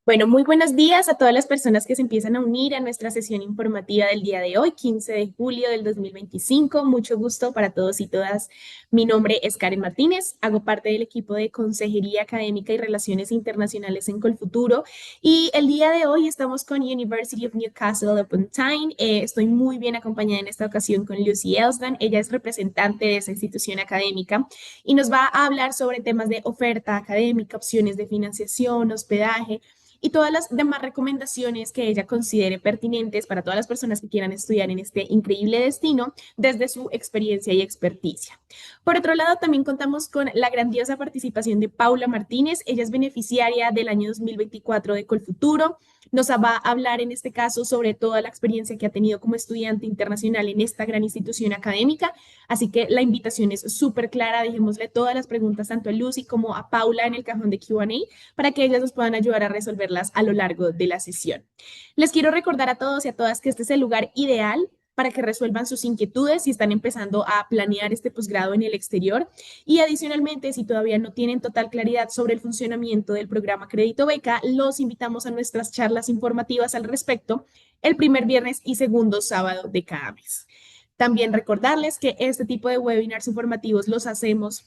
Bueno, muy buenos días a todas las personas que se empiezan a unir a nuestra sesión informativa del día de hoy, 15 de julio del 2025. Mucho gusto para todos y todas. Mi nombre es Karen Martínez, hago parte del equipo de Consejería Académica y Relaciones Internacionales en Colfuturo y el día de hoy estamos con University of Newcastle upon Tyne. Estoy muy bien acompañada en esta ocasión con Lucy Elsdan. Ella es representante de esa institución académica y nos va a hablar sobre temas de oferta académica, opciones de financiación, hospedaje y todas las demás recomendaciones que ella considere pertinentes para todas las personas que quieran estudiar en este increíble destino desde su experiencia y experticia. Por otro lado, también contamos con la grandiosa participación de Paula Martínez. Ella es beneficiaria del año 2024 de Colfuturo. Nos va a hablar en este caso sobre toda la experiencia que ha tenido como estudiante internacional en esta gran institución académica. Así que la invitación es súper clara. Dejémosle todas las preguntas tanto a Lucy como a Paula en el cajón de Q&A para que ellas nos puedan ayudar a resolverlas a lo largo de la sesión. Les quiero recordar a todos y a todas que este es el lugar ideal para que resuelvan sus inquietudes si están empezando a planear este posgrado en el exterior. Y adicionalmente, si todavía no tienen total claridad sobre el funcionamiento del programa Crédito Beca, los invitamos a nuestras charlas informativas al respecto el primer viernes y segundo sábado de cada mes. También recordarles que este tipo de webinars informativos los hacemos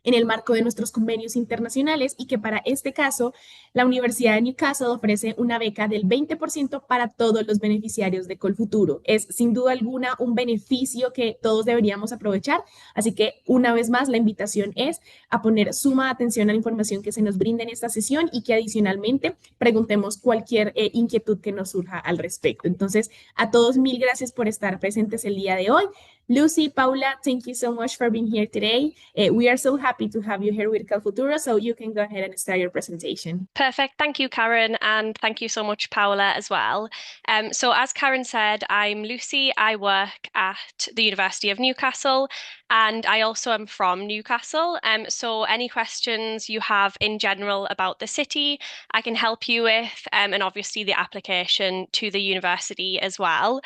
en el marco de nuestros convenios internacionales y que para este caso la Universidad de Newcastle ofrece una beca del 20% para todos los beneficiarios de Colfuturo. Es sin duda alguna un beneficio que todos deberíamos aprovechar, así que una vez más la invitación es a poner suma atención a la información que se nos brinda en esta sesión y que adicionalmente preguntemos cualquier inquietud que nos surja al respecto. Entonces, a todos mil gracias por estar presentes el día de hoy. Lucy, Paula, thank you so much for being here today. We are so happy to have you here with Calfutura, so you can go ahead and start your presentation. Perfect. Thank you, Karen, and thank you so much, Paula, as well. So as Karen said, I'm Lucy. I work at the University of Newcastle, and I also am from Newcastle. So any questions you have in general about the city, I can help you with, and obviously the application to the university as well.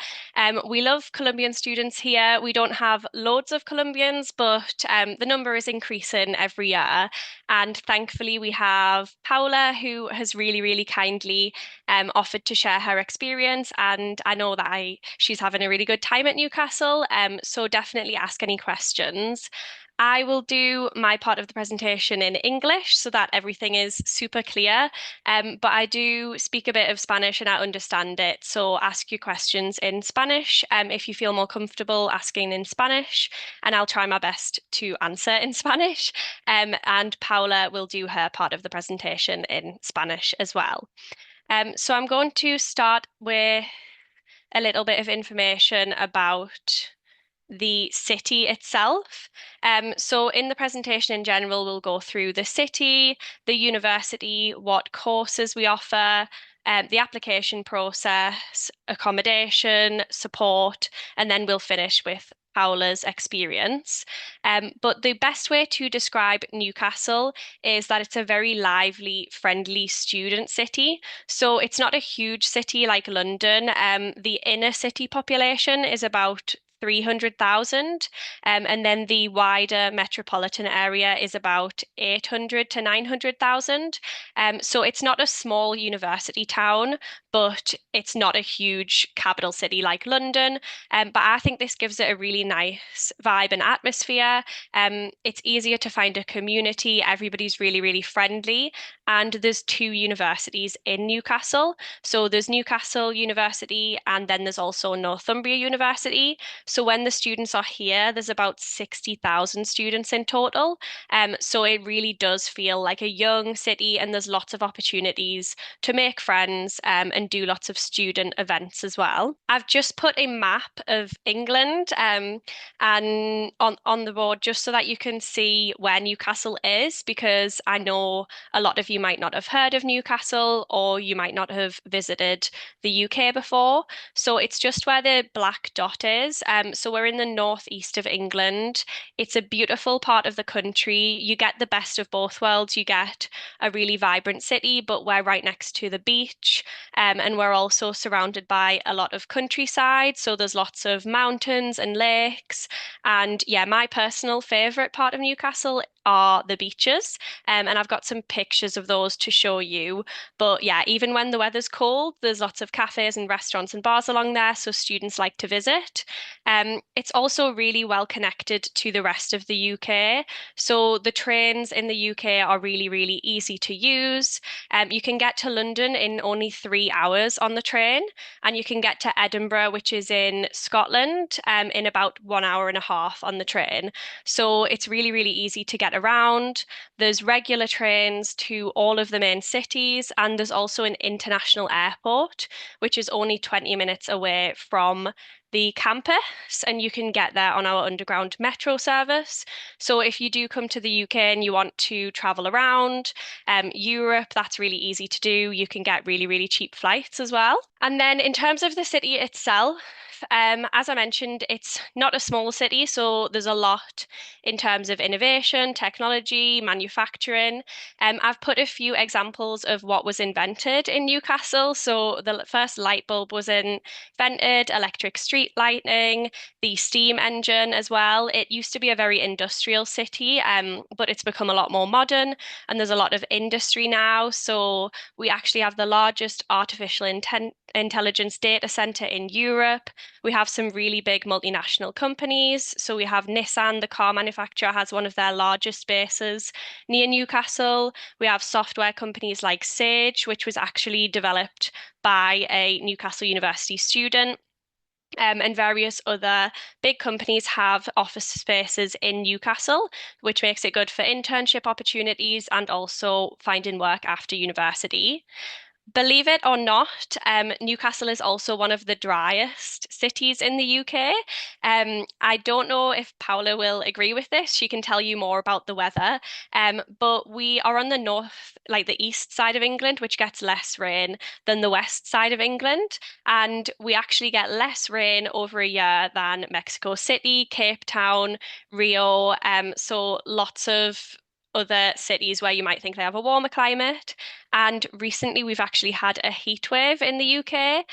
We love Colombian students here. We don't have loads of Colombians, but the number is increasing every year. And thankfully, we have Paula, who has really, really kindly offered to share her experience. And I know that she's having a really good time at Newcastle. So definitely ask any questions. I will do my part of the presentation in English so that everything is super clear. But I do speak a bit of Spanish and I understand it. So ask your questions in Spanish if you feel more comfortable asking in Spanish, and I'll try my best to answer in Spanish. And Paula will do her part of the presentation in Spanish as well. So I'm going to start with a little bit of information about the city itself. So in the presentation in general, we'll go through the city, the university, what courses we offer, the application process, accommodation, support, and then we'll finish with Paula's experience. But the best way to describe Newcastle is that it's a very lively, friendly student city. So it's not a huge city like London. The inner city population is about 300,000, and then the wider metropolitan area is about 800 to 900,000. So it's not a small university town, but it's not a huge capital city like London. But I think this gives it a really nice vibe and atmosphere. It's easier to find a community. Everybody's really, really friendly. And there's two universities in Newcastle. So there's Newcastle University, and then there's also Northumbria University. So when the students are here, there's about 60,000 students in total. So it really does feel like a young city, and there's lots of opportunities to make friends and do lots of student events as well. I've just put a map of England and on the board just so that you can see where Newcastle is, because I know a lot of you might not have heard of Newcastle or you might not have visited the UK before. So it's just where the black dot is. So we're in the northeast of England. It's a beautiful part of the country. You get the best of both worlds. You get a really vibrant city, but we're right next to the beach. And we're also surrounded by a lot of countryside. So there's lots of mountains and lakes. And yeah, my personal favourite part of Newcastle are the beaches. And I've got some pictures of those to show you. But yeah, even when the weather's cold, there's lots of cafes and restaurants and bars along there, so students like to visit. It's also really well connected to the rest of the UK. So the trains in the UK are really, really easy to use. You can get to London in only 3 hours on the train, and you can get to Edinburgh, which is in Scotland, in about 1 hour and a half on the train. So it's really, really easy to get around. There's regular trains to all of the main cities, and there's also an international airport, which is only 20 minutes away from the campus, and you can get there on our underground metro service. So if you do come to the UK and you want to travel around Europe, that's really easy to do. You can get really, really cheap flights as well. And then in terms of the city itself, as I mentioned, it's not a small city, so there's a lot in terms of innovation, technology, manufacturing. I've put a few examples of what was invented in Newcastle. So the first light bulb was invented, electric street lighting, the steam engine as well. It used to be a very industrial city, but it's become a lot more modern, and there's a lot of industry now. So we actually have the largest artificial intelligence data center in Europe. We have some really big multinational companies. So we have Nissan, the car manufacturer, has one of their largest bases near Newcastle. We have software companies like Sage, which was actually developed by a Newcastle University student. And various other big companies have office spaces in Newcastle, which makes it good for internship opportunities and also finding work after university. Believe it or not, Newcastle is also one of the driest cities in the UK. I don't know if Paula will agree with this. She can tell you more about the weather. But we are on the north, like the east side of England, which gets less rain than the west side of England. And we actually get less rain over a year than Mexico City, Cape Town, Rio. So lots of other cities where you might think they have a warmer climate. And recently, we've actually had a heat wave in the UK.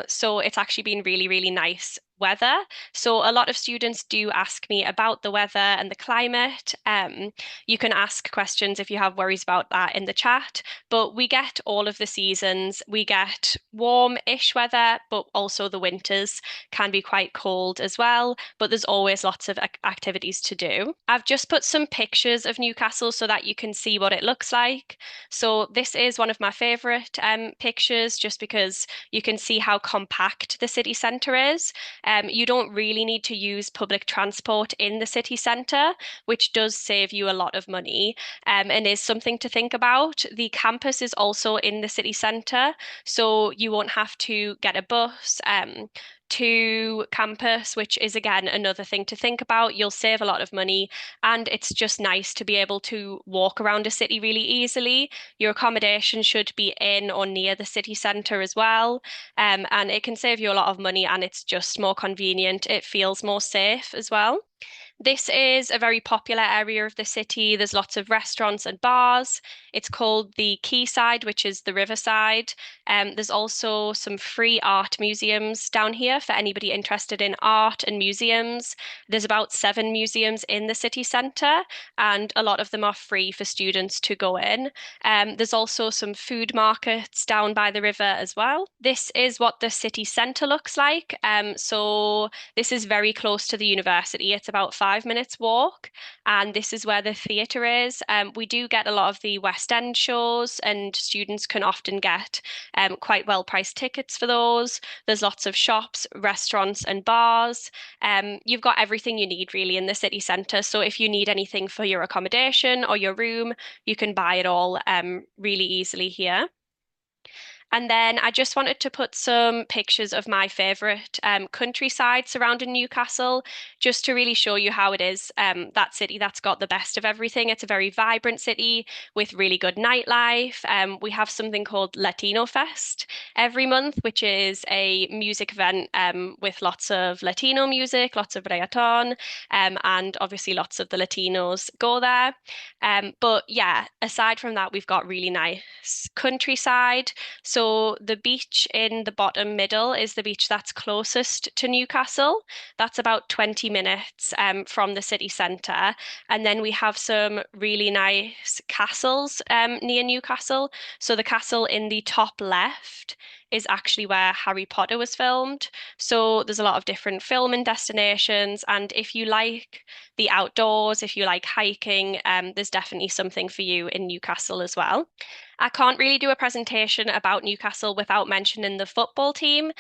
So it's actually been really, really nice weather. So a lot of students do ask me about the weather and the climate. You can ask questions if you have worries about that in the chat. But we get all of the seasons. We get warm-ish weather, but also the winters can be quite cold as well. But there's always lots of activities to do. I've just put some pictures of Newcastle so that you can see what it looks like. So this is one of my favorite pictures just because you can see how compact the city centre is. You don't really need to use public transport in the city centre, which does save you a lot of money and is something to think about. The campus is also in the city centre, so you won't have to get a bus. To campus, which is again another thing to think about. You'll save a lot of money, and it's just nice to be able to walk around a city really easily. Your accommodation should be in or near the city centre as well, and it can save you a lot of money, and it's just more convenient. It feels more safe as well. This is a very popular area of the city. There's lots of restaurants and bars. It's called the Quayside, which is the riverside. There's also some free art museums down here for anybody interested in art and museums. There's about 7 museums in the city centre, and a lot of them are free for students to go in. There's also some food markets down by the river as well. This is what the city centre looks like. So this is very close to the university. It's about 5 minutes walk, and this is where the theatre is. We do get a lot of the West End shows, and students can often get quite well-priced tickets for those. There's lots of shops, restaurants, and bars. You've got everything you need really in the city centre. So if you need anything for your accommodation or your room, you can buy it all really easily here. And then I just wanted to put some pictures of my favorite countryside surrounding Newcastle, just to really show you how it is that city that's got the best of everything. It's a very vibrant city with really good nightlife. We have something called Latino Fest every month, which is a music event with lots of Latino music, lots of reggaeton, and obviously lots of the Latinos go there. But yeah, aside from that, we've got really nice countryside. So So the beach in the bottom middle is the beach that's closest to Newcastle. That's about 20 minutes from the city centre. And then we have some really nice castles near Newcastle. So the castle in the top left is actually where Harry Potter was filmed. So there's a lot of different filming destinations. And if you like the outdoors, if you like hiking, there's definitely something for you in Newcastle as well. I can't really do a presentation about Newcastle without mentioning the football team,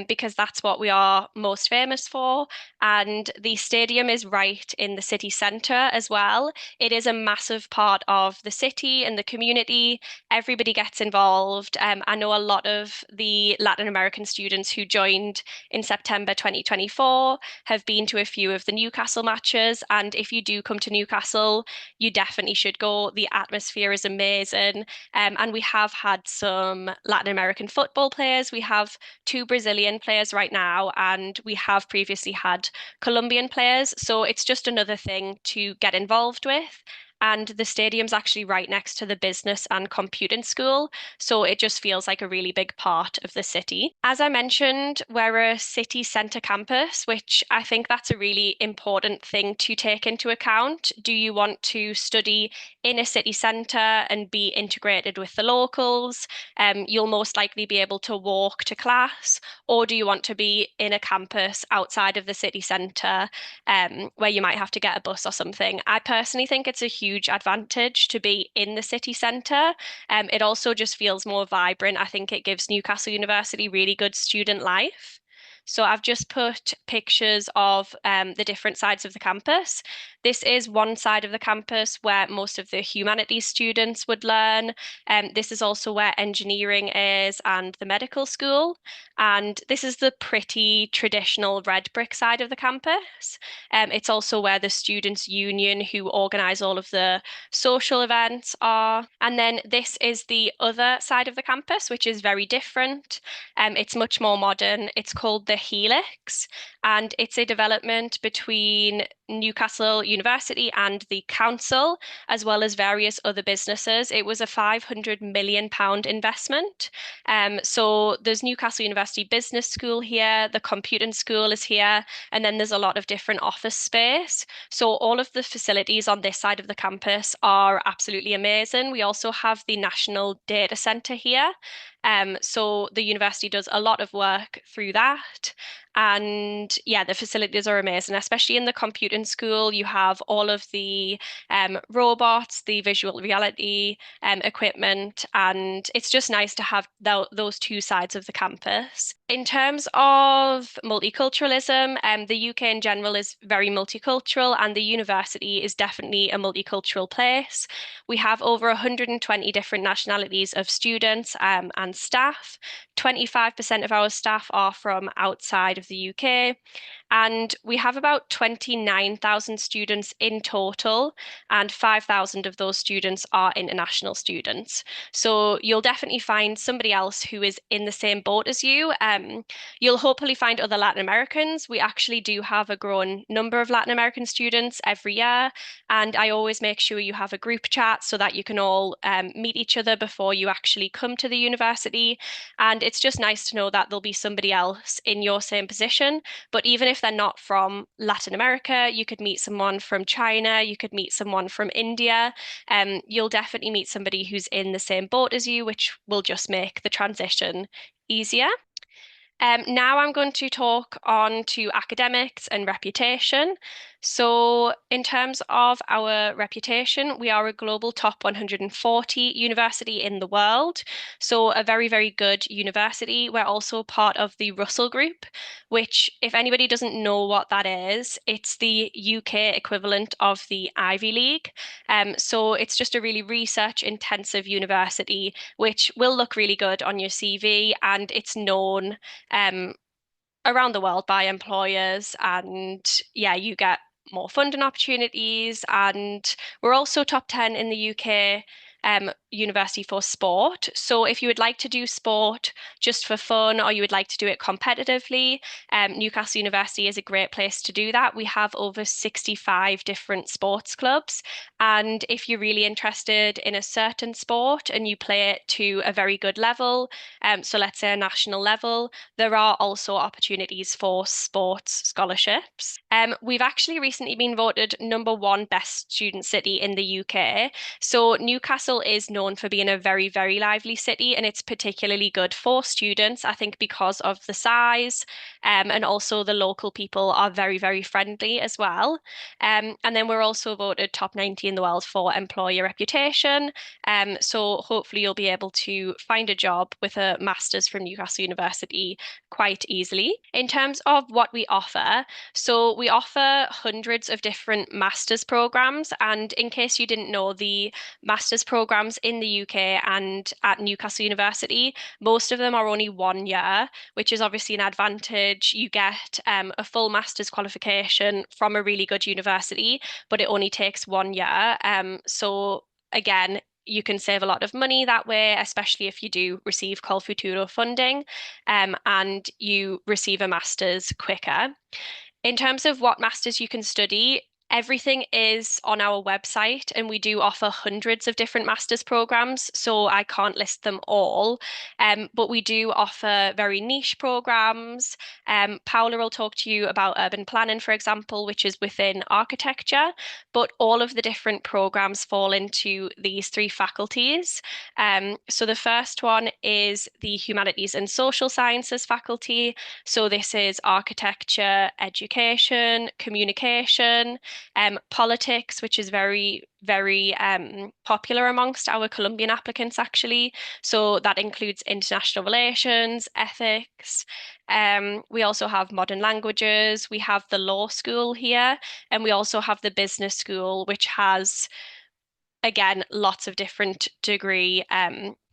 because that's what we are most famous for. And the stadium is right in the city centre as well. It is a massive part of the city and the community. Everybody gets involved. I know a lot of the Latin American students who joined in September 2024 have been to a few of the Newcastle matches. And if you do come to Newcastle, you definitely should go. The atmosphere is amazing. And we have had some Latin American football players. We have two Brazilian players right now, and we have previously had Colombian players. So it's just another thing to get involved with. And the stadium's actually right next to the business and computing school. So it just feels like a really big part of the city. As I mentioned, we're a city centre campus, which I think that's a really important thing to take into account. Do you want to study in a city centre and be integrated with the locals? You'll most likely be able to walk to class, or do you want to be in a campus outside of the city centre, where you might have to get a bus or something? I personally think it's a huge advantage to be in the city centre. It also just feels more vibrant. I think it gives Newcastle University really good student life. So I've just put pictures of the different sides of the campus. This is one side of the campus where most of the humanities students would learn. This is also where engineering is and the medical school. And this is the pretty traditional red brick side of the campus. It's also where the Students' Union, who organise all of the social events, are. And then this is the other side of the campus, which is very different. It's much more modern. It's called the Helix, and it's a development between Newcastle University and the council, as well as various other businesses. It was a £500 million investment. So there's Newcastle University Business School here, the Computing School is here, and then there's a lot of different office space. So all of the facilities on this side of the campus are absolutely amazing. We also have the National Data Centre here. So the university does a lot of work through that. And yeah, the facilities are amazing, especially in the computing school. You have all of the robots, the visual reality equipment, and it's just nice to have those two sides of the campus. In terms of multiculturalism, the UK in general is very multicultural, and the university is definitely a multicultural place. We have over 120 different nationalities of students and staff. 25% of our staff are from outside of the UK. And we have about 29,000 students in total, and 5,000 of those students are international students. So you'll definitely find somebody else who is in the same boat as you. You'll hopefully find other Latin Americans. We actually do have a growing number of Latin American students every year, and I always make sure you have a group chat so that you can all meet each other before you actually come to the university. And it's just nice to know that there'll be somebody else in your same position. But even if they're not from Latin America, you could meet someone from China, you could meet someone from India. You'll definitely meet somebody who's in the same boat as you, which will just make the transition easier. Now I'm going to talk on to academics and reputation. So in terms of our reputation, we are a global top 140 university in the world. So a very, very good university. We're also part of the Russell Group, which, if anybody doesn't know what that is, it's the UK equivalent of the Ivy League. So it's just a really research intensive university, which will look really good on your CV, and it's known um, around the world by employers. And yeah, you get more funding opportunities. And we're also top 10 in the UK university for sport. So if you would like to do sport just for fun or you would like to do it competitively, Newcastle University is a great place to do that. We have over 65 different sports clubs. And if you're really interested in a certain sport and you play it to a very good level, so let's say a national level, there are also opportunities for sports scholarships. We've actually recently been voted #1 best student city in the UK. So Newcastle is known for being a very, very lively city, and it's particularly good for students, I think, because of the size, and also the local people are very, very friendly as well. And then we're also voted top 90 in the world for employer reputation. So hopefully you'll be able to find a job with a master's from Newcastle University quite easily. In terms of what we offer, so we offer hundreds of different master's programs. And in case you didn't know, the master's programs in the UK and at Newcastle University, most of them are only 1 year, which is obviously an advantage. You get a full master's qualification from a really good university, but it only takes 1 year. So again, you can save a lot of money that way, especially if you do receive Col Futuro funding, and you receive a master's quicker. In terms of what masters you can study, everything is on our website, and we do offer hundreds of different master's programs, so I can't list them all. But we do offer very niche programs. Paula will talk to you about urban planning, for example, which is within architecture, but all of the different programs fall into these three faculties. So the first one is the Humanities and Social Sciences faculty. So this is architecture, education, communication, politics, which is very, very popular amongst our Colombian applicants, actually. So that includes international relations, ethics. We also have modern languages. We have the law school here, and we also have the business school, which has again, lots of different degree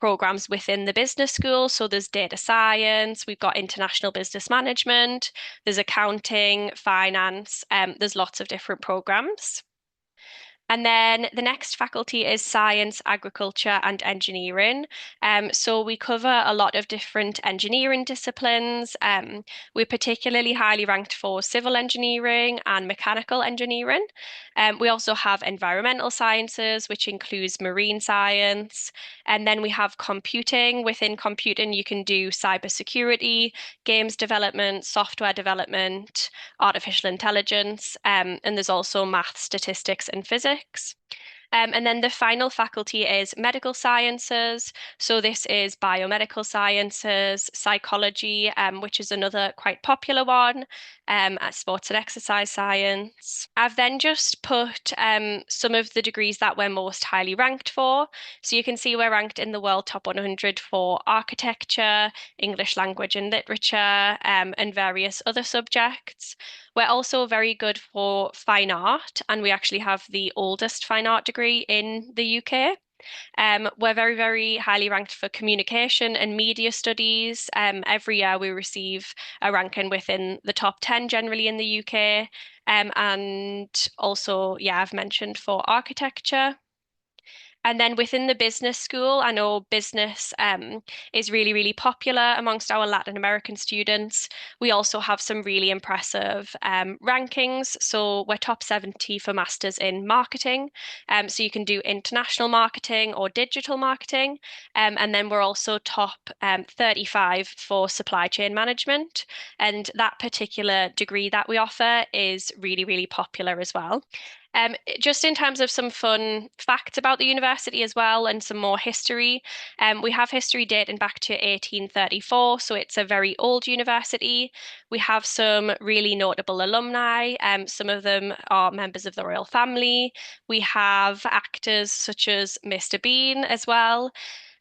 programs within the business school. So there's data science, we've got international business management, there's accounting, finance, there's lots of different programs. And then the next faculty is science, agriculture, and engineering. So we cover a lot of different engineering disciplines. We're particularly highly ranked for civil engineering and mechanical engineering. We also have environmental sciences, which includes marine science. And then we have computing. Within computing, you can do cybersecurity, games development, software development, artificial intelligence, and there's also math, statistics, and physics. And then the final faculty is medical sciences. So this is biomedical sciences, psychology, which is another quite popular one, sports and exercise science. I've then just put some of the degrees that we're most highly ranked for. So you can see we're ranked in the world top 100 for architecture, English language and literature, and various other subjects. We're also very good for fine art, and we actually have the oldest fine art degree in the UK. We're very, very highly ranked for communication and media studies. Every year we receive a ranking within the top 10 generally in the UK. And also, yeah, I've mentioned for architecture. And then within the business school, I know business is really, really popular amongst our Latin American students. We also have some really impressive rankings. So we're top 70 for masters in marketing. So you can do international marketing or digital marketing. And then we're also top 35 for supply chain management. And that particular degree that we offer is really, really popular as well. Just in terms of some fun facts about the university as well and some more history, we have history dating back to 1834, so it's a very old university. We have some really notable alumni. Some of them are members of the royal family. We have actors such as Mr. Bean as well.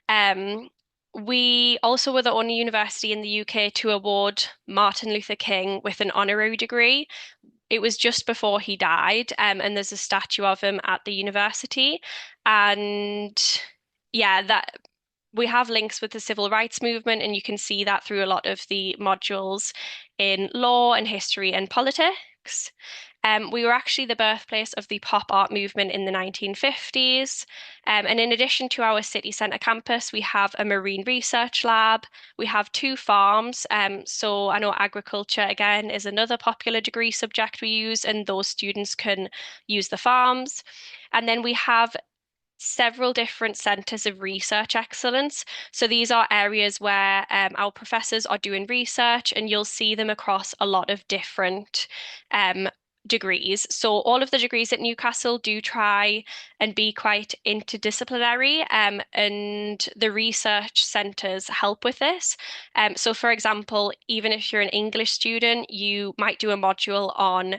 Um, we also were the only university in the UK to award Martin Luther King with an honorary degree. It was just before he died, and there's a statue of him at the university. And yeah, that we have links with the civil rights movement, and you can see that through a lot of the modules in law and history and politics. We were actually the birthplace of the pop art movement in the 1950s. And in addition to our city centre campus, we have a marine research lab. We have two farms. So I know agriculture, again, is another popular degree subject we use, and those students can use the farms. And then we have several different centres of research excellence. So these are areas where our professors are doing research, and you'll see them across a lot of different um, degrees. So all of the degrees at Newcastle do try and be quite interdisciplinary, and the research centres help with this. So for example, even if you're an English student, you might do a module on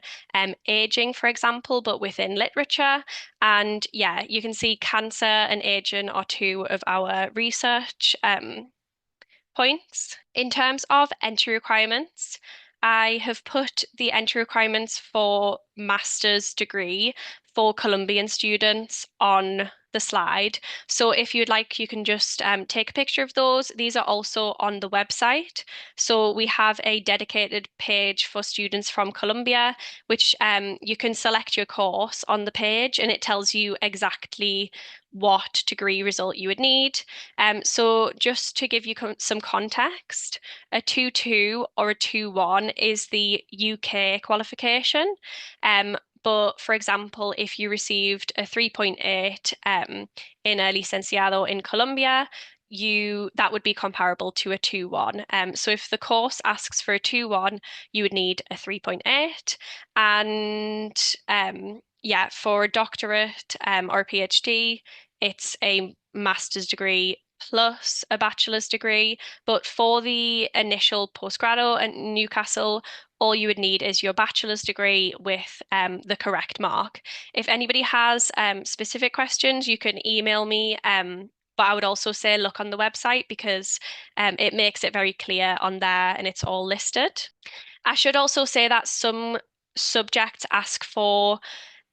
aging, for example, but within literature. And yeah, you can see cancer and aging are two of our research points. In terms of entry requirements, I have put the entry requirements for master's degree for Colombian students on the slide. So if you'd like, you can just take a picture of those. These are also on the website. So we have a dedicated page for students from Colombia, which you can select your course on the page, and it tells you exactly what degree result you would need. So just to give you some context, a 2-2 or a 2-1 is the UK qualification. But for example, if you received a 3.8 in a licenciado in Colombia, that would be comparable to a 2-1. So if the course asks for a 2-1, you would need a 3.8. And yeah, for a doctorate or a PhD, it's a master's degree plus a bachelor's degree. But for the initial postgrado at Newcastle, all you would need is your bachelor's degree with the correct mark. If anybody has specific questions, you can email me. But I would also say look on the website because it makes it very clear on there and it's all listed. I should also say that some subjects ask for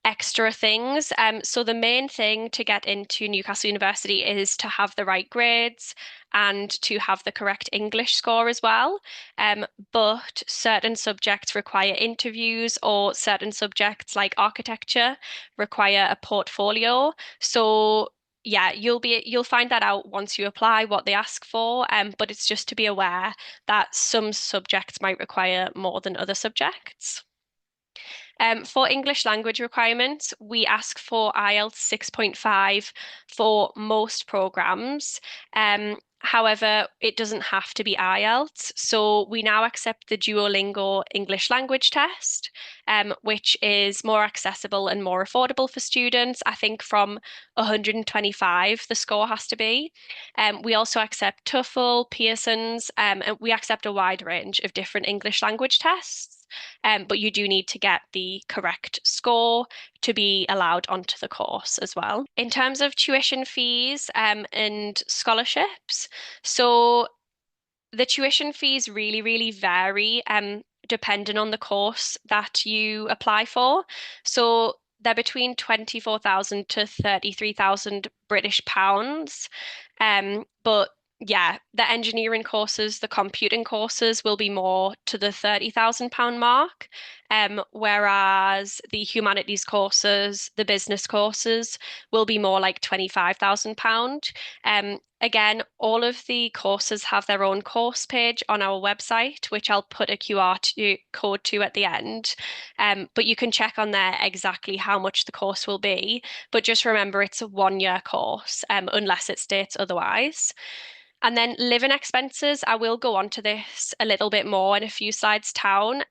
extra things. So the main thing to get into Newcastle University is to have the right grades and to have the correct English score as well. But certain subjects require interviews, or certain subjects like architecture require a portfolio. So yeah, you'll find that out once you apply what they ask for. But it's just to be aware that some subjects might require more than other subjects. For English language requirements, we ask for IELTS 6.5 for most programs. However, it doesn't have to be IELTS. So we now accept the Duolingo English language test, which is more accessible and more affordable for students. I think from 125, the score has to be. We also accept TOEFL, Pearson's, and we accept a wide range of different English language tests. But you do need to get the correct score to be allowed onto the course as well. In terms of tuition fees and scholarships, so the tuition fees really, really vary depending on the course that you apply for. So they're between 24,000 to 33,000 British pounds. But yeah, the engineering courses, the computing courses will be more to the £30,000 mark, whereas the humanities courses, the business courses will be more like £25,000. Again, all of the courses have their own course page on our website, which I'll put a code to at the end. But you can check on there exactly how much the course will be. But just remember, it's a 1-year course, unless it states otherwise. And then living expenses, I will go on to this a little bit more in a few slides time.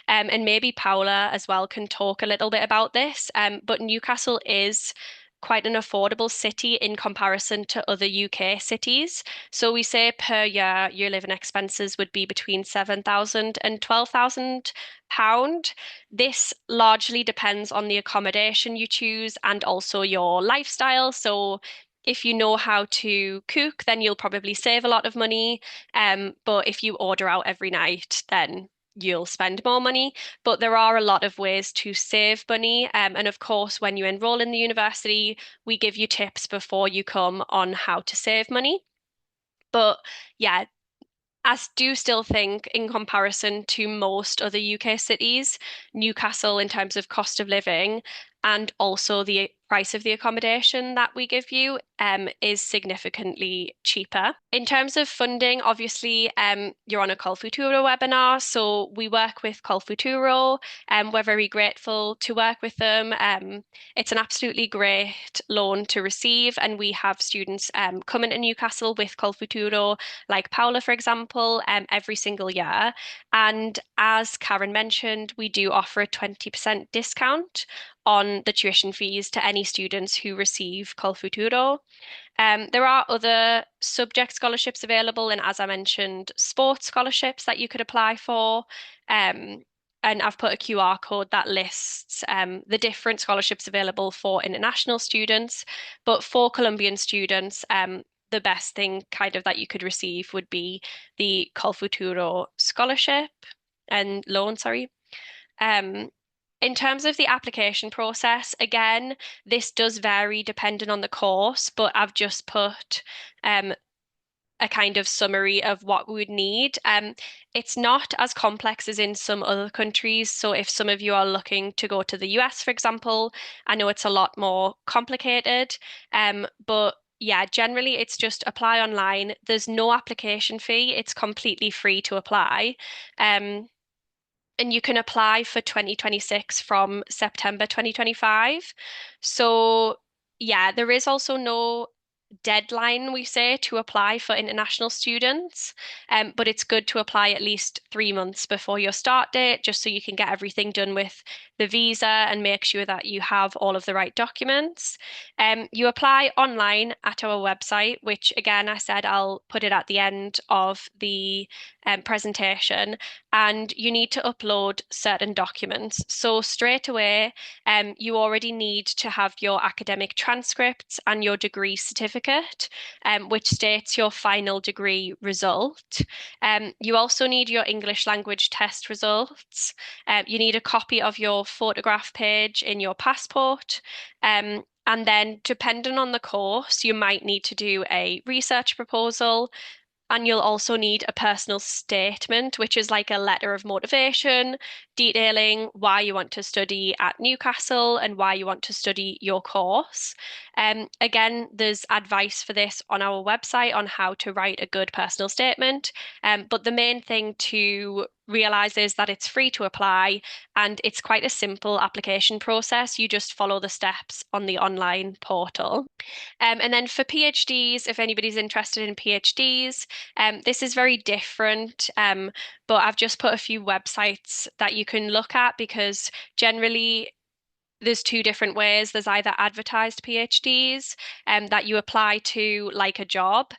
And maybe Paula as well can talk a little bit about this. But Newcastle is quite an affordable city in comparison to other UK cities. So we say per year your living expenses would be between 7,000 and 12,000 pound. This largely depends on the accommodation you choose and also your lifestyle. So if you know how to cook, then you'll probably save a lot of money. But if you order out every night, then you'll spend more money. But there are a lot of ways to save money. And of course, when you enroll in the university, we give you tips before you come on how to save money. But yeah, I do still think, in comparison to most other UK cities, Newcastle, in terms of cost of living and also the price of the accommodation that we give you, is significantly cheaper. In terms of funding, obviously, you're on a Col Futuro webinar, so we work with Col Futuro, and we're very grateful to work with them. It's an absolutely great loan to receive, and we have students coming to Newcastle with Col Futuro like Paula, for example, every single year. And as Karen mentioned, we do offer a 20% discount on the tuition fees to any students who receive Col Futuro. There are other subject scholarships available, and as I mentioned, sports scholarships that you could apply for. Um, and I've put a QR code that lists the different scholarships available for international students. But for Colombian students, the best thing kind of that you could receive would be the Col Futuro scholarship and loan, sorry. Um, in terms of the application process, again, this does vary depending on the course, but I've just put a kind of summary of what we would need. It's not as complex as in some other countries. So if some of you are looking to go to the US, for example, I know it's a lot more complicated. But yeah, generally it's just apply online. There's no application fee. It's completely free to apply. Um, and you can apply for 2026 from September 2025. So, yeah, there is also no deadline, we say, to apply for international students. But it's good to apply at least 3 months before your start date, just so you can get everything done with the visa and make sure that you have all of the right documents. You apply online at our website, which again, I said I'll put it at the end of the presentation, and you need to upload certain documents. So straight away, you already need to have your academic transcripts and your degree certificate, which states your final degree result. You also need your English language test results. You need a copy of your photograph page in your passport. And then, depending on the course, you might need to do a research proposal, and you'll also need a personal statement, which is like a letter of motivation detailing why you want to study at Newcastle and why you want to study your course. Again, there's advice for this on our website on how to write a good personal statement. But the main thing to realize is that it's free to apply and it's quite a simple application process. You just follow the steps on the online portal. And then for PhDs, if anybody's interested in PhDs, this is very different, but I've just put a few websites that you can look at because generally there's two different ways. There's either advertised PhDs that you apply to like a job,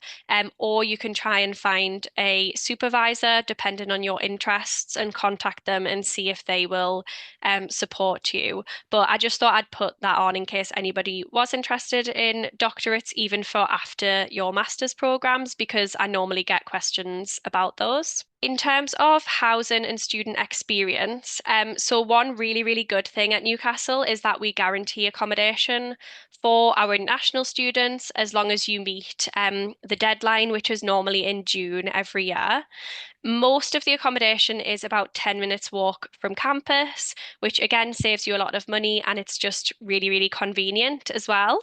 or you can try and find a supervisor depending on your interests and contact them and see if they will support you. But I just thought I'd put that on in case anybody was interested in doctorates, even for after your master's programs, because I normally get questions about those. In terms of housing and student experience, so one really, really good thing at Newcastle is that we guarantee accommodation for our international students as long as you meet the deadline, which is normally in June every year. Most of the accommodation is about 10 minutes walk from campus, which again saves you a lot of money and it's just really, really convenient as well.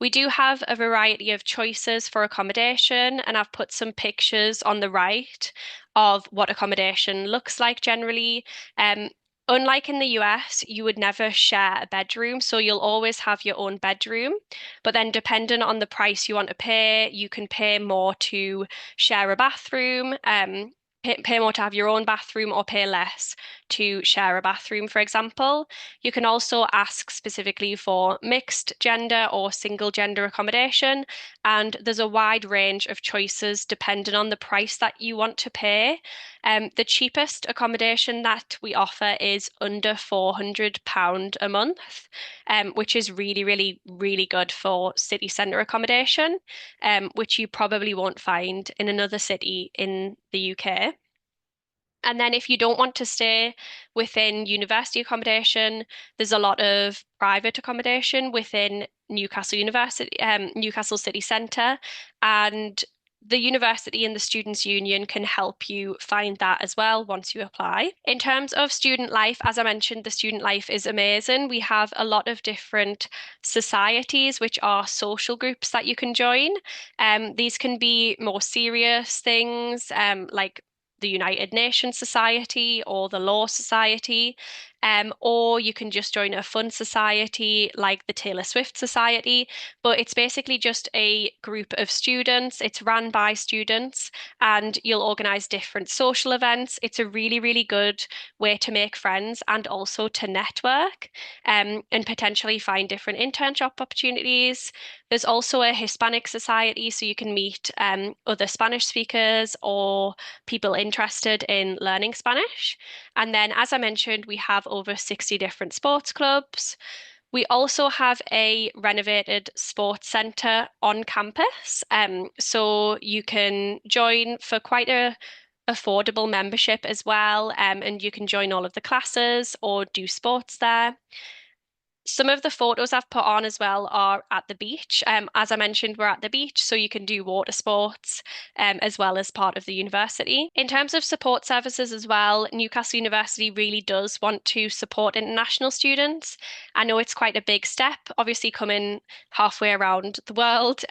We do have a variety of choices for accommodation, and I've put some pictures on the right of what accommodation looks like generally. Um, Unlike in the US, you would never share a bedroom, so you'll always have your own bedroom. But then, depending on the price you want to pay, you can pay more to share a bathroom, pay more to have your own bathroom, or pay less to share a bathroom, for example. You can also ask specifically for mixed gender or single gender accommodation, and there's a wide range of choices depending on the price that you want to pay. The cheapest accommodation that we offer is under £400 a month, which is really, really, really good for city centre accommodation, which you probably won't find in another city in the UK. And then if you don't want to stay within university accommodation, there's a lot of private accommodation within Newcastle University, Newcastle City Centre. And the university and the Students' Union can help you find that as well once you apply. In terms of student life, as I mentioned, the student life is amazing. We have a lot of different societies, which are social groups that you can join. These can be more serious things, like the United Nations Society or the Law Society, or you can just join a fun society like the Taylor Swift Society. But it's basically just a group of students. It's run by students, and you'll organize different social events. It's a really, really good way to make friends and also to network, and potentially find different internship opportunities. There's also a Hispanic society, so you can meet other Spanish speakers or people interested in learning Spanish. And then, as I mentioned, we have over 60 different sports clubs. We also have a renovated sports centre on campus. So you can join for quite a affordable membership as well. And you can join all of the classes or do sports there. Some of the photos I've put on as well are at the beach. As I mentioned, we're at the beach, so you can do water sports as well as part of the university. In terms of support services as well, Newcastle University really does want to support international students. I know it's quite a big step, obviously coming halfway around the world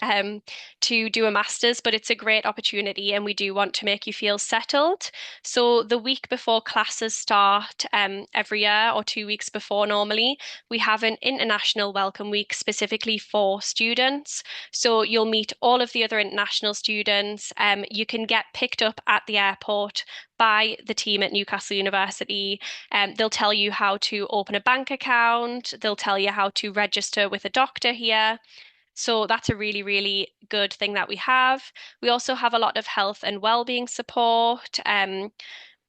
to do a master's, but it's a great opportunity and we do want to make you feel settled. So the week before classes start every year or 2 weeks before normally, we have an international welcome week specifically for students. So you'll meet all of the other international students. You can get picked up at the airport by the team at Newcastle University. They'll tell you how to open a bank account. They'll tell you how to register with a doctor here. So that's a really, really good thing that we have. We also have a lot of health and well-being support.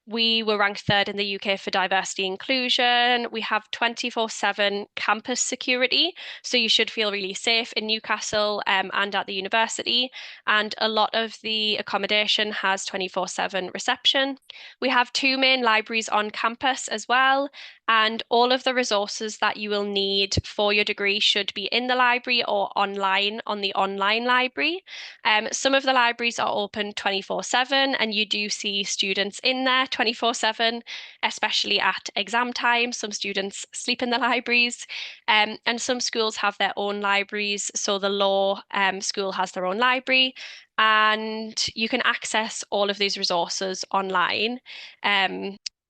We were ranked third in the UK for diversity inclusion. We have 24/7 campus security, so you should feel really safe in Newcastle and at the university. And a lot of the accommodation has 24/7 reception. We have two main libraries on campus as well, and all of the resources that you will need for your degree should be in the library or online on the online library. Some of the libraries are open 24/7, and you do see students in there 24/7, especially at exam time. Some students sleep in the libraries, and some schools have their own libraries. So the law school has their own library, and you can access all of these resources online.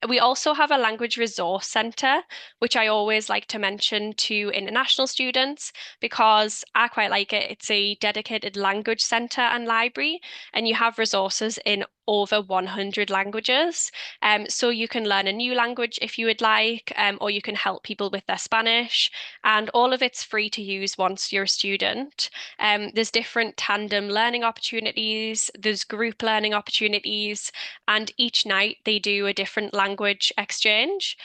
We also have a language resource centre, which I always like to mention to international students because I quite like it. It's a dedicated language centre and library, and you have resources in over 100 languages. So you can learn a new language if you would like, or you can help people with their Spanish, and all of it's free to use once you're a student. There's different tandem learning opportunities, there's group learning opportunities, and each night they do a different language exchange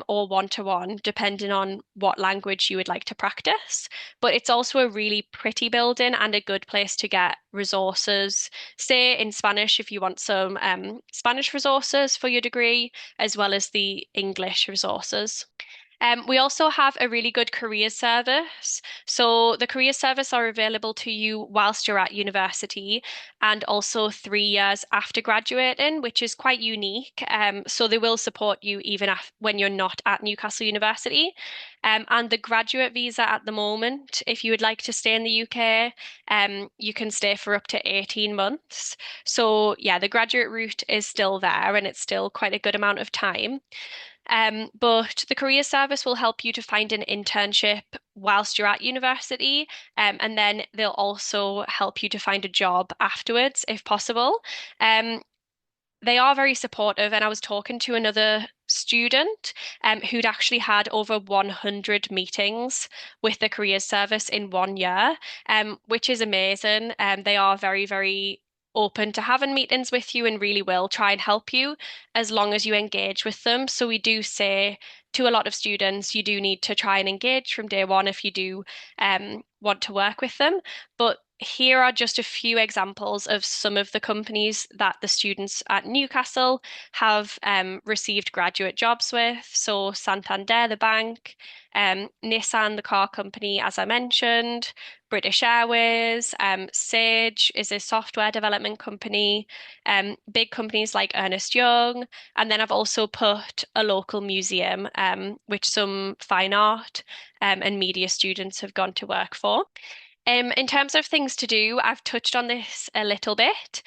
or one-to-one, depending on what language you would like to practice. But it's also a really pretty building and a good place to get resources, say in Spanish if you want some Spanish resources for your degree, as well as the English resources. We also have a really good career service. So the career service are available to you whilst you're at university and also 3 years after graduating, which is quite unique. So they will support you even when you're not at Newcastle University. And the graduate visa at the moment, if you would like to stay in the UK, you can stay for up to 18 months. So yeah, the graduate route is still there and it's still quite a good amount of time. But the career service will help you to find an internship whilst you're at university, and then they'll also help you to find a job afterwards if possible. Um, they are very supportive, and I was talking to another student who'd actually had over 100 meetings with the career service in 1 year, which is amazing. They are very, very open to having meetings with you and really will try and help you as long as you engage with them. So we do say to a lot of students, you do need to try and engage from day one if you do want to work with them. But here are just a few examples of some of the companies that the students at Newcastle have received graduate jobs with. So Santander, the bank, Nissan, the car company, as I mentioned, British Airways, Sage is a software development company, big companies like Ernest Young, and then I've also put a local museum, which some fine art and media students have gone to work for. In terms of things to do, I've touched on this a little bit,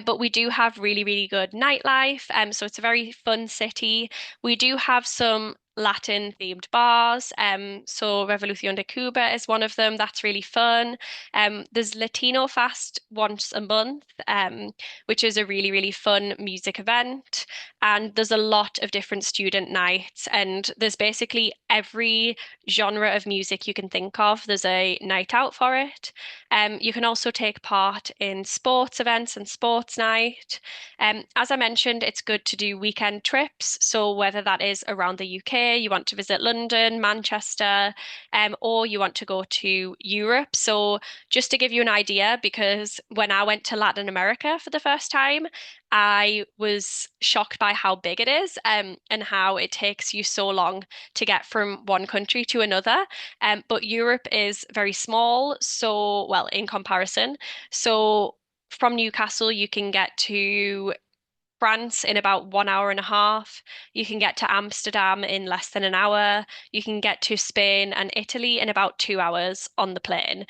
but we do have really, really good nightlife. So it's a very fun city. We do have some Latin themed bars. So Revolución de Cuba is one of them. That's really fun. There's Latino Fest once a month, which is a really, really fun music event. And there's a lot of different student nights, and there's basically every genre of music you can think of. There's a night out for it. You can also take part in sports events and sports night. As I mentioned, it's good to do weekend trips. So whether that is around the UK, you want to visit London, Manchester, or you want to go to Europe. So just to give you an idea, because when I went to Latin America for the first time, I was shocked by how big it is, and how it takes you so long to get from one country to another. But Europe is very small, so, well, in comparison. So from Newcastle, you can get to France in about 1 hour and a half. You can get to Amsterdam in less than an hour. You can get to Spain and Italy in about 2 hours on the plane.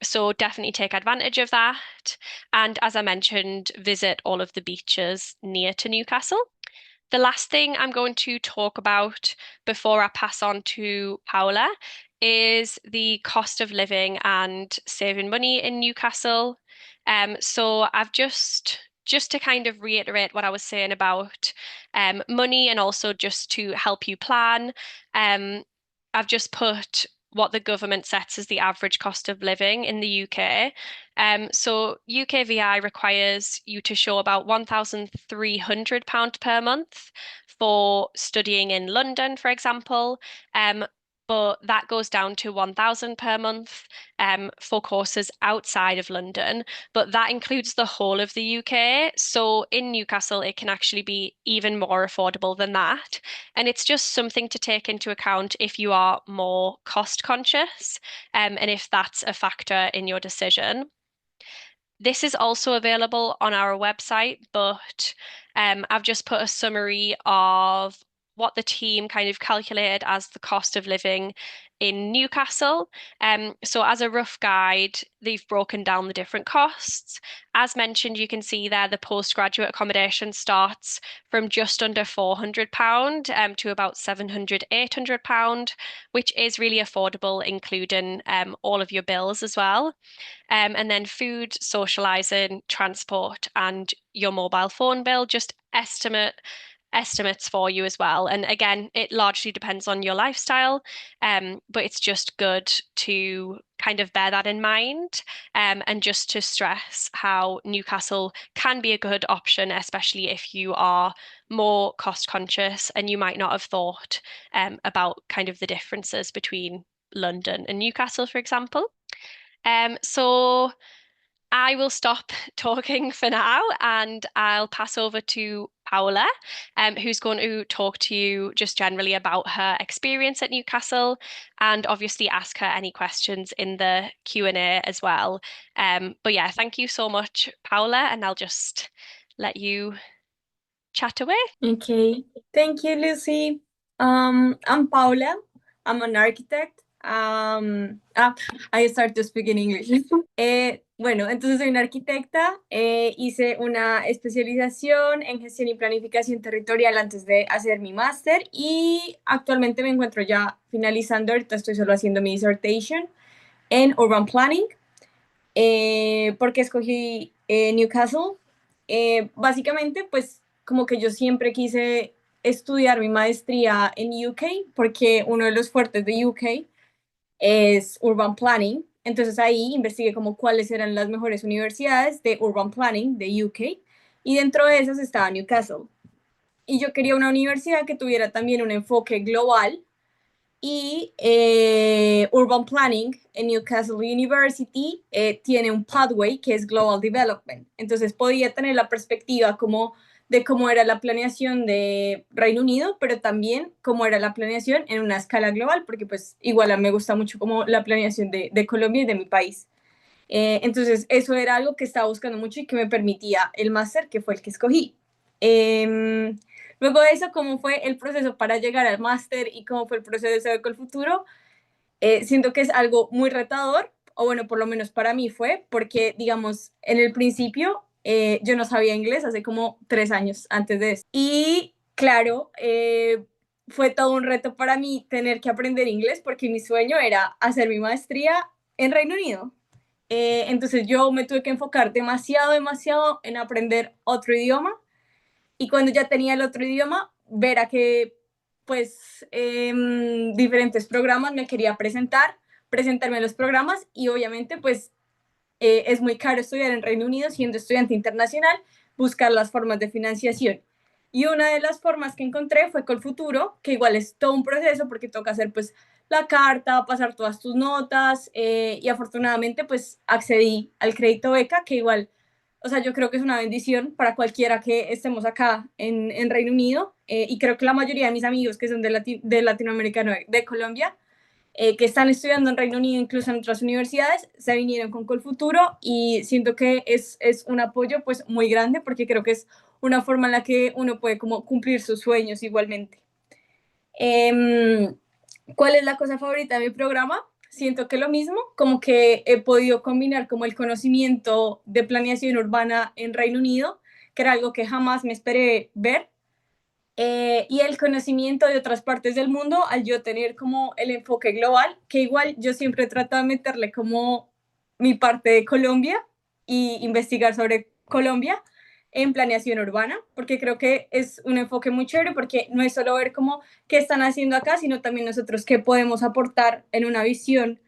So definitely take advantage of that. And as I mentioned, visit all of the beaches near to Newcastle. The last thing I'm going to talk about before I pass on to Paula is the cost of living and saving money in Newcastle. So I've just to kind of reiterate what I was saying about money, and also just to help you plan. Um, I've just put what the government sets as the average cost of living in the UK. So UKVI requires you to show about £1,300 per month for studying in London, for example. But that goes down to 1,000 per month for courses outside of London. But that includes the whole of the UK. So in Newcastle, it can actually be even more affordable than that. And it's just something to take into account if you are more cost conscious, and if that's a factor in your decision. This is also available on our website, but I've just put a summary of what the team kind of calculated as the cost of living in Newcastle. So as a rough guide, they've broken down the different costs. As mentioned, you can see there the postgraduate accommodation starts from just under £400 to about £700, £800, which is really affordable, including all of your bills as well. And then food, socializing, transport, and your mobile phone bill, just estimates for you as well. And again, it largely depends on your lifestyle, but it's just good to kind of bear that in mind, and just to stress how Newcastle can be a good option, especially if you are more cost conscious and you might not have thought about kind of the differences between London and Newcastle, for example. So I will stop talking for now, and I'll pass over to Paula, who's going to talk to you just generally about her experience at Newcastle, and obviously ask her any questions in the Q&A as well. But yeah, thank you so much, Paula, and I'll just let you chat away. Okay, thank you, Lucy. I'm Paula. I'm an architect. I start to speak in English. Bueno, entonces soy una arquitecta. Hice una especialización en gestión y planificación territorial antes de hacer mi máster y actualmente me encuentro ya finalizando. Ahorita estoy solo haciendo mi dissertation en urban planning. ¿Por qué escogí Newcastle? Básicamente, pues como que yo siempre quise estudiar mi maestría en UK, porque uno de los fuertes de UK es urban planning. Entonces ahí investigué como cuáles eran las mejores universidades de urban planning de UK, y dentro de esas estaba Newcastle. Y yo quería una universidad que tuviera también un enfoque global, y Urban Planning en Newcastle University tiene un pathway que es Global Development. Entonces podía tener la perspectiva como de cómo era la planeación de Reino Unido, pero también cómo era la planeación en una escala global, porque pues igual me gusta mucho como la planeación de Colombia y de mi país. Entonces eso era algo que estaba buscando mucho y que me permitía el máster, que fue el que escogí. Luego de eso, ¿cómo fue el proceso para llegar al máster y cómo fue el proceso de Beca el Futuro? Siento que es algo muy retador, o bueno, por lo menos para mí fue, porque digamos, en el principio yo no sabía inglés hace como 3 años antes de eso. Y claro, fue todo un reto para mí tener que aprender inglés porque mi sueño era hacer mi maestría en Reino Unido. Entonces yo me tuve que enfocar demasiado en aprender otro idioma y cuando ya tenía el otro idioma, ver a qué pues diferentes programas me quería presentarme a los programas y obviamente pues es muy caro estudiar en Reino Unido siendo estudiante internacional, buscar las formas de financiación. Y una de las formas que encontré fue Colfuturo, que igual es todo un proceso porque toca hacer pues la carta, pasar todas tus notas y afortunadamente pues accedí al crédito beca, que igual, o sea, yo creo que es una bendición para cualquiera que estemos acá en Reino Unido y creo que la mayoría de mis amigos que son de Latinoamérica, no, de Colombia, que están estudiando en Reino Unido, incluso en otras universidades, se vinieron con Colfuturo y siento que es un apoyo pues muy grande porque creo que es una forma en la que uno puede como cumplir sus sueños igualmente. ¿Cuál es la cosa favorita de mi programa? Siento que lo mismo, como que he podido combinar como el conocimiento de planeación urbana en Reino Unido, que era algo que jamás me esperé ver, y el conocimiento de otras partes del mundo al yo tener como el enfoque global, que igual yo siempre trato de meterle como mi parte de Colombia y investigar sobre Colombia en planeación urbana, porque creo que es un enfoque muy chévere, porque no es solo ver cómo qué están haciendo acá, sino también nosotros qué podemos aportar en una visión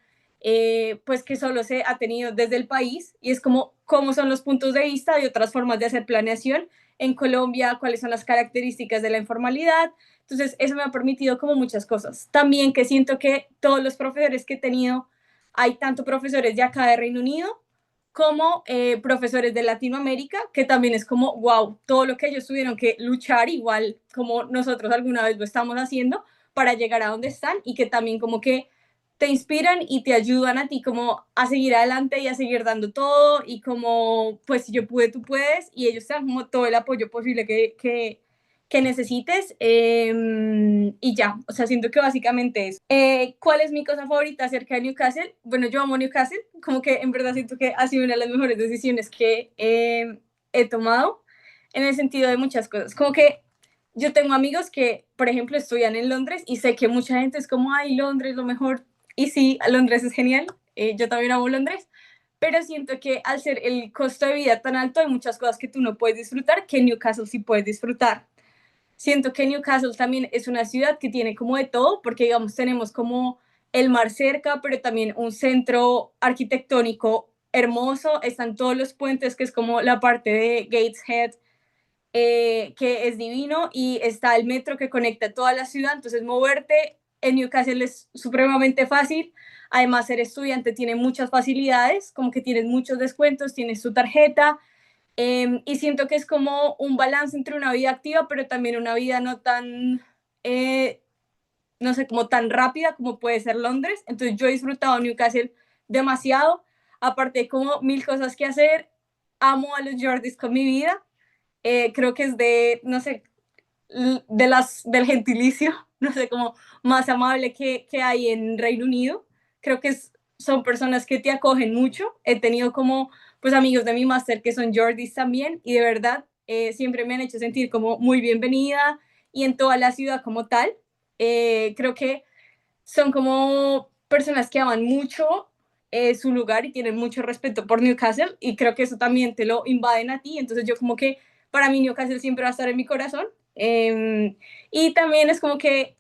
pues que solo se ha tenido desde el país, y es como cómo son los puntos de vista de otras formas de hacer planeación en Colombia, cuáles son las características de la informalidad. Entonces, eso me ha permitido como muchas cosas. También que siento que todos los profesores que he tenido, hay tanto profesores de acá de Reino Unido como profesores de Latinoamérica, que también es como, wow, todo lo que ellos tuvieron que luchar, igual como nosotros alguna vez lo estamos haciendo, para llegar a donde están y que también como que te inspiran y te ayudan a ti como a seguir adelante y a seguir dando todo y como, pues si yo pude, tú puedes y ellos te dan como todo el apoyo posible que necesites y ya, o sea, siento que básicamente es. ¿Cuál es mi cosa favorita acerca de Newcastle? Bueno, yo amo Newcastle, como que en verdad siento que ha sido una de las mejores decisiones que he tomado en el sentido de muchas cosas, como que yo tengo amigos que, por ejemplo, estudian en Londres y sé que mucha gente es como, ay, Londres, lo mejor. Y sí, Londres es genial. Yo también amo Londres. Pero siento que al ser el costo de vida tan alto, hay muchas cosas que tú no puedes disfrutar, que en Newcastle sí puedes disfrutar. Siento que Newcastle también es una ciudad que tiene como de todo, porque digamos, tenemos como el mar cerca, pero también un centro arquitectónico hermoso. Están todos los puentes, que es como la parte de Gateshead, que es divino, y está el metro que conecta toda la ciudad, entonces moverte en Newcastle es supremamente fácil. Además, ser estudiante tiene muchas facilidades, como que tienes muchos descuentos, tienes tu tarjeta, y siento que es como un balance entre una vida activa, pero también una vida no tan, no sé, como tan rápida como puede ser Londres. Entonces yo he disfrutado Newcastle demasiado, aparte de como mil cosas que hacer, amo a los Jordis con mi vida. Creo que es de, no sé, del gentilicio, no sé, como más amable que hay en Reino Unido. Creo que son personas que te acogen mucho. He tenido como, pues, amigos de mi máster que son Jordis también, y de verdad siempre me han hecho sentir como muy bienvenida y en toda la ciudad como tal. Creo que son como personas que aman mucho su lugar y tienen mucho respeto por Newcastle, y creo que eso también te lo invaden a ti. Entonces yo como que para mí Newcastle siempre va a estar en mi corazón. Y también es como que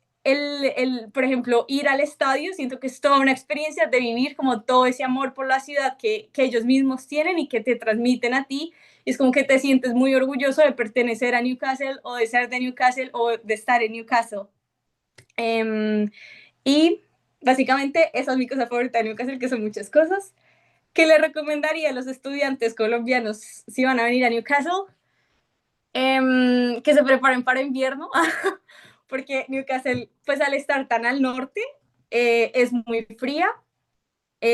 por ejemplo, ir al estadio, siento que es toda una experiencia de vivir como todo ese amor por la ciudad que ellos mismos tienen y que te transmiten a ti. Y es como que te sientes muy orgulloso de pertenecer a Newcastle o de ser de Newcastle o de estar en Newcastle. Y básicamente esa es mi cosa favorita de Newcastle, que son muchas cosas. ¿Qué le recomendaría a los estudiantes colombianos si van a venir a Newcastle? Que se preparen para invierno, porque Newcastle, pues al estar tan al norte, es muy fría.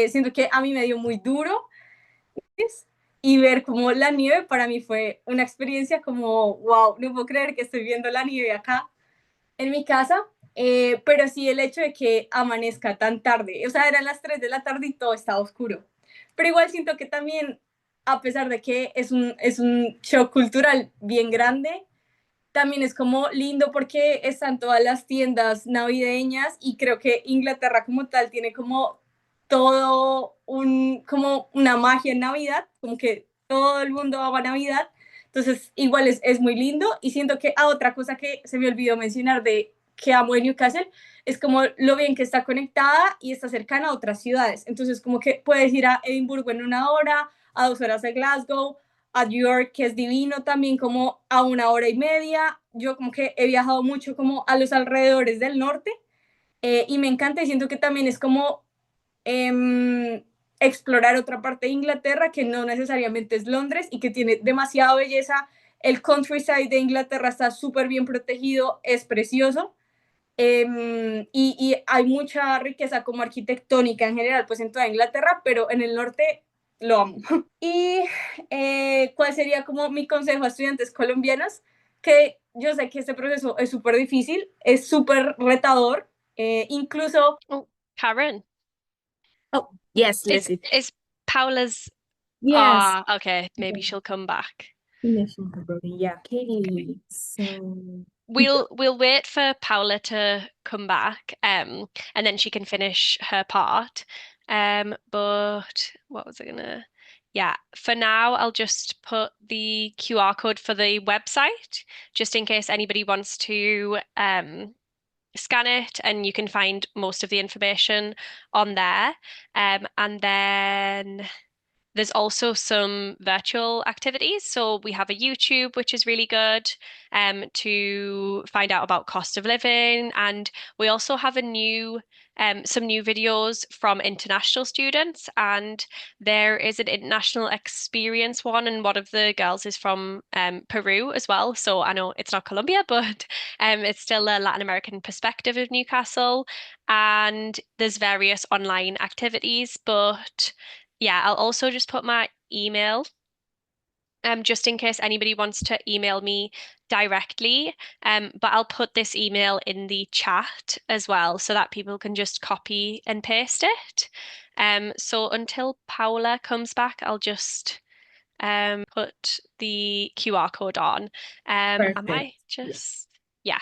Siento que a mí me dio muy duro y ver como la nieve para mí fue una experiencia como, wow, no puedo creer que estoy viendo la nieve acá en mi casa, pero sí el hecho de que amanezca tan tarde, o sea, eran las 3 de la tarde y todo estaba oscuro, pero igual siento que también, a pesar de que es un shock cultural bien grande, también es como lindo porque están todas las tiendas navideñas y creo que Inglaterra como tal tiene como todo como una magia en Navidad, como que todo el mundo ama Navidad, entonces igual es muy lindo y siento que otra cosa que se me olvidó mencionar de que amo de Newcastle es como lo bien que está conectada y está cercana a otras ciudades, entonces como que puedes ir a Edimburgo en 1 hora, a 2 horas de Glasgow, a York, que es divino, también como a 1 hora y media. Yo como que he viajado mucho como a los alrededores del norte y me encanta y siento que también es como explorar otra parte de Inglaterra que no necesariamente es Londres y que tiene demasiada belleza. El countryside de Inglaterra está súper bien protegido, es precioso. Y hay mucha riqueza como arquitectónica en general, pues en toda Inglaterra, pero en el norte lo amo. Y cuál sería como mi consejo a estudiantes colombianos, que yo sé que este proceso es súper difícil, es súper retador, incluso... Oh, Karen, Oh, yes, is Lucy. is Paula's Yes. okay, maybe she'll come back. Connection broken. Yeah. Okay. Okay. So We'll wait for Paula to come back, and then she can finish her part. But what was I gonna? Yeah, for now, I'll just put the QR code for the website, just in case anybody wants to scan it, and you can find most of the information on there. And then there's also some virtual activities. So we have a YouTube, which is really good to find out about cost of living. And we also have some new videos from international students. And there is an international experience one, and one of the girls is from Peru as well. So I know it's not Colombia, but it's still a Latin American perspective of Newcastle. And there's various online activities, but yeah, I'll also just put my email, just in case anybody wants to email me directly. But I'll put this email in the chat as well so that people can just copy and paste it. So until Paula comes back, I'll just put the QR code on. I perfect. might just, yeah.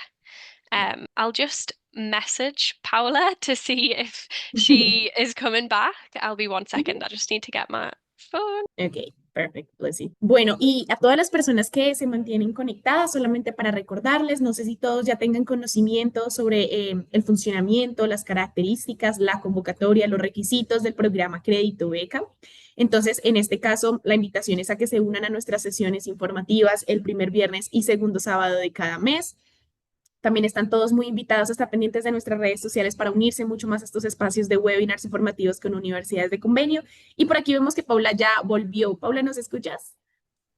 I'll just message Paula to see if she is coming back. I'll be 1 second. I just need to get my phone. Ok, perfecto, pues sí. Bueno, y a todas las personas que se mantienen conectadas, solamente para recordarles, no sé si todos ya tengan conocimiento sobre el funcionamiento, las características, la convocatoria, los requisitos del programa Crédito Beca. Entonces, en este caso, la invitación es a que se unan a nuestras sesiones informativas el primer viernes y segundo sábado de cada mes. También están todos muy invitados a estar pendientes de nuestras redes sociales para unirse mucho más a estos espacios de webinars informativos con universidades de convenio. Y por aquí vemos que Paula ya volvió. Paula, ¿nos escuchas?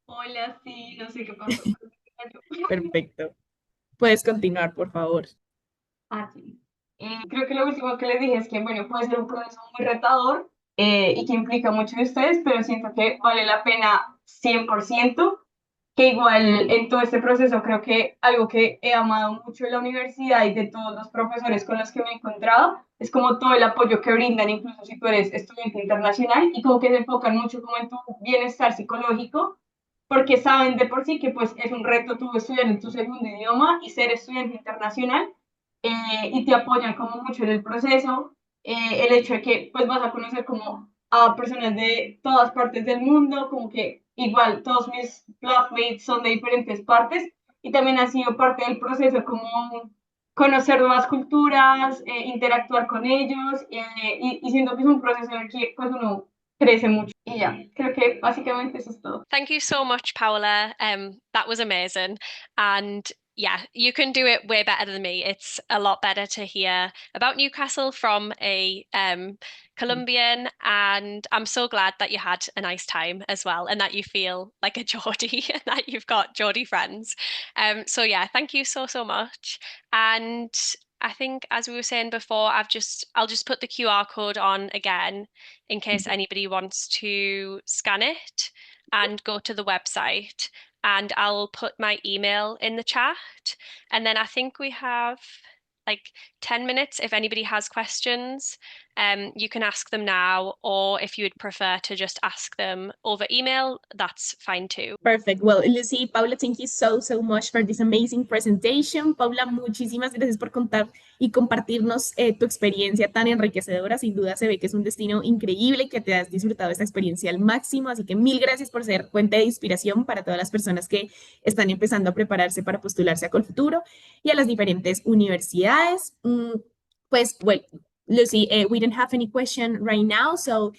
Hola, sí, no sé qué pasó. Perfecto. Puedes continuar, por favor. Sí. Creo que lo último que les dije es que, bueno, puede ser un proceso muy retador y que implica mucho de ustedes, pero siento que vale la pena 100%, que igual en todo este proceso creo que algo que he amado mucho de la universidad y de todos los profesores con los que me he encontrado es como todo el apoyo que brindan, incluso si tú eres estudiante internacional, y como que se enfocan mucho como en tu bienestar psicológico, porque saben de por sí que pues es un reto tú estudiar en tu segundo idioma y ser estudiante internacional, y te apoyan como mucho en el proceso, el hecho de que pues vas a conocer como a personas de todas partes del mundo, como que igual todos mis classmates son de diferentes partes y también ha sido parte del proceso como conocer nuevas culturas, interactuar con ellos y siento que es un proceso en el que pues uno crece mucho y ya, creo que básicamente eso es todo. Thank you so much, Paula. That was amazing. And yeah, you can do it way better than me. It's a lot better to hear about Newcastle from a Colombian, and I'm so glad that you had a nice time as well, and that you feel like a Geordie and that you've got Geordie friends. So yeah, thank you so much. And I think, as we were saying before, I'll just put the QR code on again in case anybody wants to scan it and go to the website. And I'll put my email in the chat. And then I think we have like 10 minutes if anybody has questions. You can ask them now, or if you would prefer to just ask them over email, that's fine too. Perfect. Well, Lucy, Paula, thank you so much for this amazing presentation. Paula, muchísimas gracias por contar y compartirnos tu experiencia tan enriquecedora. Sin duda se ve que es un destino increíble y que te has disfrutado esta experiencia al máximo. Así que mil gracias por ser fuente de inspiración para todas las personas que están empezando a prepararse para postularse a Colfuturo y a las diferentes universidades. Pues, well, Lucy, we don't have any question right now, so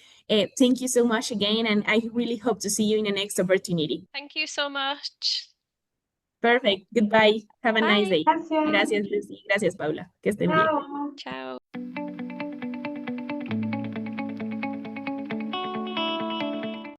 thank you so much again, and I really hope to see you in the next opportunity. Thank you so much. Perfect. Goodbye. Have a nice Bye. day. Gracias, Lucy. Gracias, Paula. Que estén bien. Chao. Ciao.